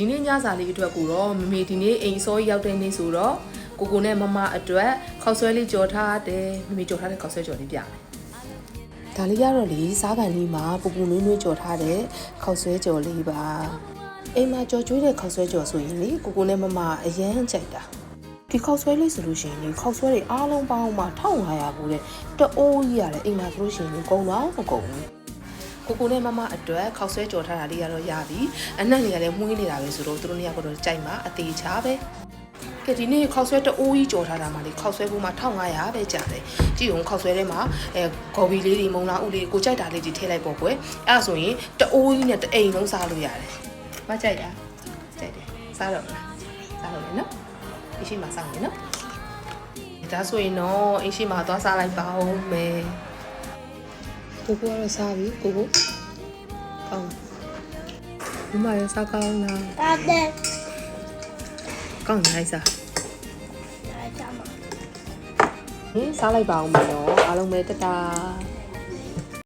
ဒီနေ့ညစာလေးအတွက်ကိုတော့မမေဒီနေ့အိမ်စောကြီးရောက်တဲ့နေ့ဆိုတော့ကိုနဲ့မမအတွက်ခောက်ဆွဲလေးကြော်ထားတယ်မမေကြော်ထားတဲ့ခောက်ဆွဲကြော်လေးပြမယ်ဒါလေးကတော့လေစားကန်လေးမှာပူပူနွေးနွေးကြော်ထားတဲ့ခောက်ဆွဲကြော်လေးပါအိမ်မှာကြော်ကျွေးတဲ့ခောက်ဆွဲကြော်ဆိုရင်လေကိုနဲ့မမအရန်ကြိုက်တာဒီခောက်ဆွဲလေးဆိုလို့ရှိရင်လေခောက်ဆွဲတွေအားလုံးပေါင်းမှာ1500ဘူးတဲ့တအိုးကြီးရတယ်အိမ်မှာဆိုလို့ရှိရင်ကုန်တော့မကုန်ဘူးကိုနဲ့မမအတွက်ခောက်ဆွဲကြော်ထားတာလေးကတော့ရပြီအနက်လေးကလည်းမှုေးနေတာပဲဆိုတော့သူတို့နှစ်ယောက်ကတော့ကြိုက်မှာအသေးချပဲကဲဒီနေ့ခောက်ဆွဲတအိုးကြီးကြော်ထားတာမှလေခောက်ဆွဲဘူးမှာ1500ပဲကျတယ်ကြည့်အောင်ခောက်ဆွဲထဲမှာဂေါ်ဘီလေးတွေမုံလာဥလေးကိုကြိုက်တာလေးကြီးထည့်လိုက်ပေါ့ကွယ်အဲ့ဒါဆိုရင်တအိုးကြီးနဲ့တအိမ်လုံးစားလို့ရတယ်မကြိုက်တာကြိုက်တယ်စားတော့လားစားလို့လေနော်အရှိမစားမယ်နော်ဒါဆိုရင်တော့အရှိမသွားစားလိုက်ပါဦးမယ်ကိုကတော့စားပြီကိုကောင်းဒီမှာရစားကောင်းလားတာတဲ့ကောင်းနိုင်စားဒါကြမှာဟင်းစားလိုက်ပါဦးမယ်နော်အားလုံးပဲတတာ